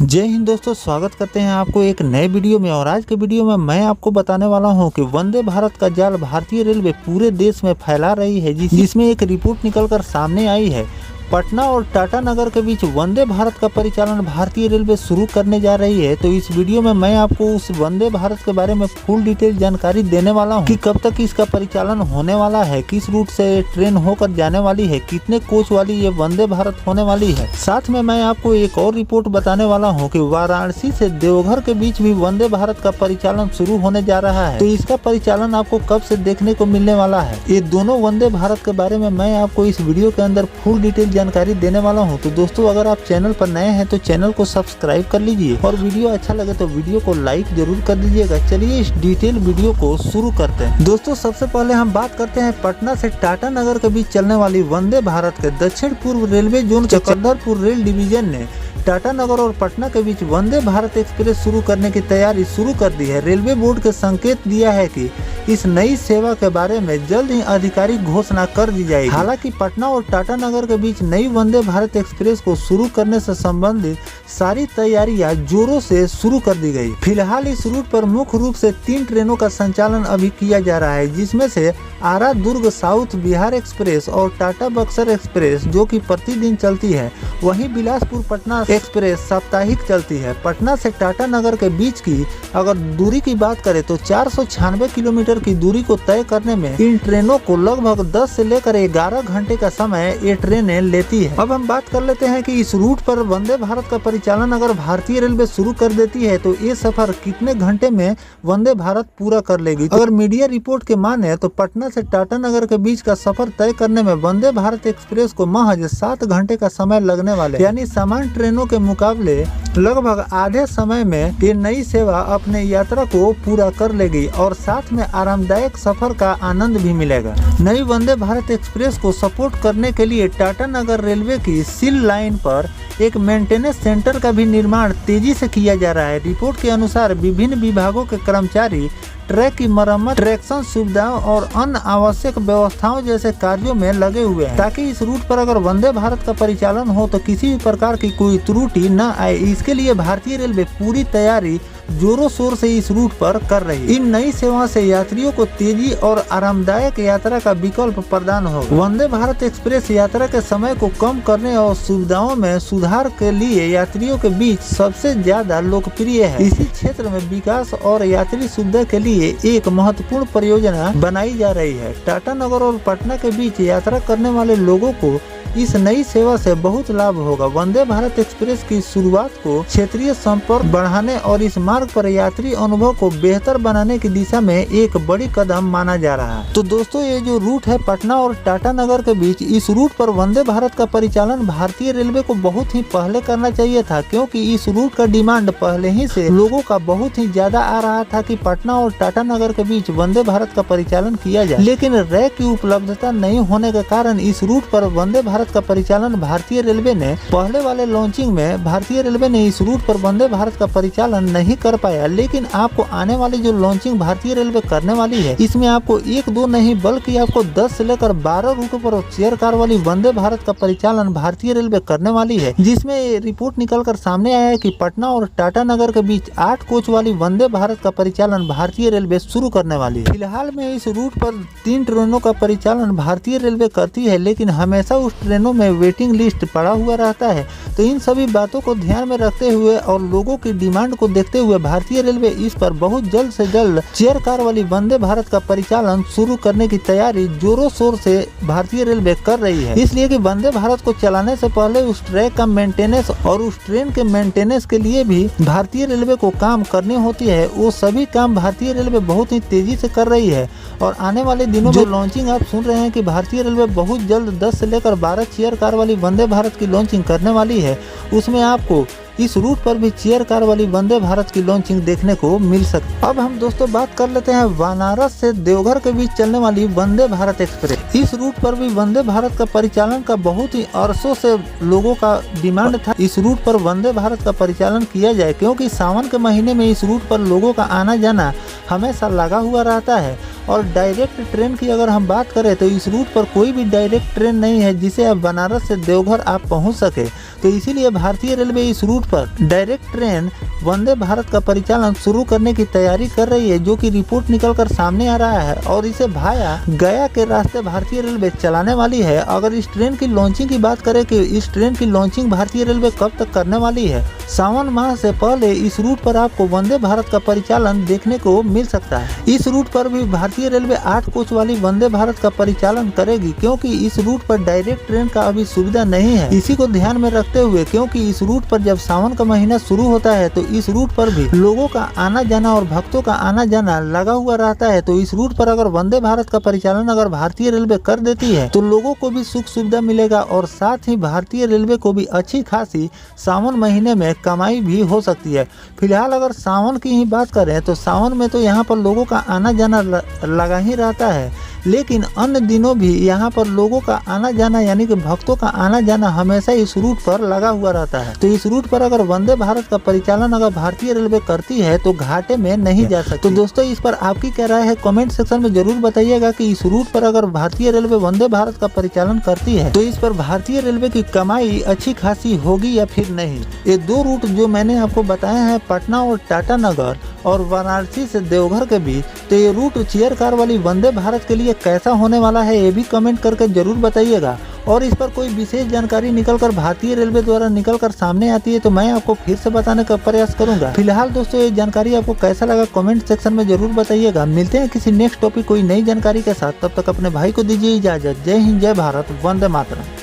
जय हिंद दोस्तों, स्वागत करते हैं आपको एक नए वीडियो में। और आज के वीडियो में मैं आपको बताने वाला हूं कि वंदे भारत का जाल भारतीय रेलवे पूरे देश में फैला रही है, जिसमें एक रिपोर्ट निकलकर सामने आई है। पटना और टाटा नगर के बीच वंदे भारत का परिचालन भारतीय रेलवे शुरू करने जा रही है। तो इस वीडियो में मैं आपको उस वंदे भारत के बारे में फुल डिटेल जानकारी देने वाला हूं कि कब तक इसका परिचालन होने वाला है, किस रूट से ट्रेन होकर जाने वाली है, कितने कोच वाली ये वंदे भारत होने वाली है। साथ में मैं आपको एक और रिपोर्ट बताने वाला हूँ कि वाराणसी से देवघर के बीच भी वंदे भारत का परिचालन शुरू होने जा रहा है। तो इसका परिचालन आपको कब से देखने को मिलने वाला है, ये दोनों वंदे भारत के बारे में मैं आपको इस वीडियो के अंदर फुल डिटेल जानकारी देने वाला हूं। तो दोस्तों, अगर आप चैनल पर नए हैं तो चैनल को सब्सक्राइब कर लीजिए और वीडियो अच्छा लगे तो वीडियो को लाइक जरूर कर दीजिएगा। चलिए इस डिटेल वीडियो को शुरू करते हैं। दोस्तों, सबसे पहले हम बात करते हैं पटना से टाटा नगर के बीच चलने वाली वंदे भारत के दक्षिण पूर्व रेलवे जोन के चक्रधरपुर रेल डिवीजन ने टाटा नगर और पटना के बीच वंदे भारत एक्सप्रेस शुरू करने की तैयारी शुरू कर दी है। रेलवे बोर्ड के संकेत दिया है कि इस नई सेवा के बारे में जल्द ही आधिकारिक घोषणा कर दी जाएगी। हालांकि पटना और टाटा नगर के बीच नई वंदे भारत एक्सप्रेस को शुरू करने से संबंधित सारी तैयारियां जोरों से शुरू कर दी गई। फिलहाल इस रूट पर मुख्य रूप से 3 ट्रेनों का संचालन अभी किया जा रहा है, जिसमें से आरा दुर्ग साउथ बिहार एक्सप्रेस और टाटा बक्सर एक्सप्रेस जो कि प्रतिदिन चलती है। वहीं बिलासपुर पटना एक्सप्रेस साप्ताहिक चलती है। पटना से टाटा नगर के बीच की अगर दूरी की बात करें तो 496 किलोमीटर की दूरी को तय करने में इन ट्रेनों को लगभग 10 से लेकर 11 घंटे का समय ये ट्रेनें लेती है। अब हम बात कर लेते हैं कि इस रूट पर वंदे भारत का परिचालन अगर भारतीय रेलवे शुरू कर देती है तो ये सफर कितने घंटे में वंदे भारत पूरा कर लेगी। अगर मीडिया रिपोर्ट के माने तो पटना से टाटा नगर के बीच का सफर तय करने में वंदे भारत एक्सप्रेस को महज 7 घंटे का समय लगने वाले, यानी सामान्य ट्रेनों के मुकाबले लगभग आधे समय में ये नई सेवा अपने यात्रा को पूरा कर लेगी और साथ में आरामदायक सफर का आनंद भी मिलेगा। नई वंदे भारत एक्सप्रेस को सपोर्ट करने के लिए टाटा नगर रेलवे की सिल लाइन पर एक मेंटेनेंस सेंटर का भी निर्माण तेजी से किया जा रहा है। रिपोर्ट के अनुसार विभिन्न विभागों के कर्मचारी ट्रैक की मरम्मत, ट्रैक्शन सुविधाओं और अन्य आवश्यक व्यवस्थाओं जैसे कार्यों में लगे हुए हैं, ताकि इस रूट पर अगर वंदे भारत का परिचालन हो तो किसी भी प्रकार की कोई त्रुटि न आए। इसके लिए भारतीय रेलवे पूरी तैयारी जोरों शोर से इस रूट पर कर रही है। इन नई सेवा से यात्रियों को तेजी और आरामदायक यात्रा का विकल्प प्रदान होगा। वंदे भारत एक्सप्रेस यात्रा के समय को कम करने और सुविधाओं में सुधार के लिए यात्रियों के बीच सबसे ज्यादा लोकप्रिय है। इसी क्षेत्र में विकास और यात्री सुविधा के लिए एक महत्वपूर्ण परियोजना बनाई जा रही है। टाटा नगर और पटना के बीच यात्रा करने वाले लोगों को इस नई सेवा से बहुत लाभ होगा। वंदे भारत एक्सप्रेस की शुरुआत को क्षेत्रीय संपर्क बढ़ाने और इस मार्ग पर यात्री अनुभव को बेहतर बनाने की दिशा में एक बड़ी कदम माना जा रहा है। तो दोस्तों, ये जो रूट है पटना और टाटा नगर के बीच, इस रूट पर वंदे भारत का परिचालन भारतीय रेलवे को बहुत ही पहले करना चाहिए था, क्योंकि इस रूट का डिमांड पहले ही से लोगों का बहुत ही ज्यादा आ रहा था कि पटना और टाटा नगर के बीच वंदे भारत का परिचालन किया जाए। लेकिन रैक की उपलब्धता नहीं होने के कारण इस रूट पर वंदे भारत का परिचालन भारतीय रेलवे ने पहले वाले लॉन्चिंग में भारतीय रेलवे ने इस रूट पर वंदे भारत का परिचालन नहीं कर पाया। लेकिन आपको आने वाली जो लॉन्चिंग भारतीय रेलवे करने वाली है, इसमें आपको 1-2 नहीं बल्कि आपको 10 से लेकर 12 रूटों पर चेयर कार वाली वंदे भारत का परिचालन भारतीय रेलवे करने वाली है, जिसमें रिपोर्ट निकलकर सामने आया है कि पटना और टाटा नगर के बीच 8 कोच वाली वंदे भारत का परिचालन भारतीय रेलवे शुरू करने वाली है। फिलहाल में इस रूट पर 3 ट्रेनों का परिचालन भारतीय रेलवे करती है, लेकिन हमेशा उस ट्रेनों में वेटिंग लिस्ट पड़ा हुआ रहता है। तो इन सभी बातों को ध्यान में रखते हुए और लोगों की डिमांड को देखते हुए भारतीय रेलवे इस पर बहुत जल्द से जल्द चेयर कार वाली वंदे भारत का परिचालन शुरू करने की तैयारी जोरों शोर से भारतीय रेलवे कर रही है। इसलिए कि वंदे भारत को चलाने से पहले उस ट्रैक का मेंटेनेंस और उस ट्रेन के मेंटेनेंस के लिए भी भारतीय रेलवे को काम करनी होती है। वो सभी काम भारतीय रेलवे बहुत ही तेजी से कर रही है और आने वाले दिनों में लॉन्चिंग आप सुन रहे हैं कि भारतीय रेलवे बहुत जल्द 10 से लेकर 12 चेयर कार वाली वंदे भारत की लॉन्चिंग करने वाली है। उसमें आपको इस रूट पर भी चेयर कार वाली वंदे भारत की लॉन्चिंग देखने को मिल सकती है। अब हम दोस्तों बात कर लेते हैं बनारस से देवघर के बीच चलने वाली वंदे भारत एक्सप्रेस। इस रूट पर भी वंदे भारत का परिचालन का बहुत ही अरसों से लोगों का डिमांड था, इस रूट पर वंदे भारत का परिचालन किया जाए, क्योंकि सावन के महीने में इस रूट पर लोगों का आना जाना हमेशा लगा हुआ रहता है और डायरेक्ट ट्रेन की अगर हम बात करें तो इस रूट पर कोई भी डायरेक्ट ट्रेन नहीं है जिसे अब बनारस से देवघर आप पहुंच सके। तो इसीलिए भारतीय रेलवे इस रूट पर डायरेक्ट ट्रेन वंदे भारत का परिचालन शुरू करने की तैयारी कर रही है, जो कि रिपोर्ट निकलकर सामने आ रहा है और इसे भाया गया के रास्ते भारतीय रेलवे चलाने वाली है। अगर इस ट्रेन की लॉन्चिंग की बात करें कि इस ट्रेन की लॉन्चिंग भारतीय रेलवे कब तक करने वाली है, सावन माह से पहले इस रूट पर आपको वंदे भारत का परिचालन देखने को मिल सकता है। इस रूट पर भी भारतीय रेलवे 8 कोच वाली वंदे भारत का परिचालन करेगी, क्योंकि इस रूट पर डायरेक्ट ट्रेन का अभी सुविधा नहीं है। इसी को ध्यान में रखते हुए, क्योंकि इस रूट पर जब सावन का महीना शुरू होता है तो इस रूट पर भी लोगों का आना जाना और भक्तों का आना जाना लगा हुआ रहता है। तो इस रूट पर अगर वंदे भारत का परिचालन अगर भारतीय रेलवे कर देती है तो लोगों को भी सुख सुविधा मिलेगा और साथ ही भारतीय रेलवे को भी अच्छी खासी सावन महीने में कमाई भी हो सकती है। फिलहाल अगर सावन की ही बात करें तो सावन में तो यहाँ पर लोगों का आना जाना लगा ही रहता है, लेकिन अन्य दिनों भी यहाँ पर लोगों का आना जाना यानी कि भक्तों का आना जाना हमेशा इस रूट पर लगा हुआ रहता है। तो इस रूट पर अगर वंदे भारत का परिचालन अगर भारतीय रेलवे करती है तो घाटे में नहीं जा सकती। तो दोस्तों, इस पर आपकी क्या राय है कमेंट सेक्शन में जरूर बताइएगा कि इस रूट पर अगर भारतीय रेलवे वंदे भारत का परिचालन करती है तो इस पर भारतीय रेलवे की कमाई अच्छी खासी होगी या फिर नहीं। ये 2 रूट जो मैंने आपको बताए हैं, पटना और टाटानगर और वाराणसी से देवघर के बीच, तो ये रूट चेयर कार वाली वंदे भारत के लिए कैसा होने वाला है ये भी कमेंट करके जरूर बताइएगा। और इस पर कोई विशेष जानकारी निकलकर भारतीय रेलवे द्वारा निकलकर सामने आती है तो मैं आपको फिर से बताने का प्रयास करूंगा। फिलहाल दोस्तों, ये जानकारी आपको कैसा लगा कमेंट सेक्शन में जरूर बताइएगा। मिलते हैं किसी नेक्स्ट टॉपिक कोई नई जानकारी के साथ, तब तक अपने भाई को दीजिए इजाजत। जय हिंद, जय भारत, वंदे मातरम।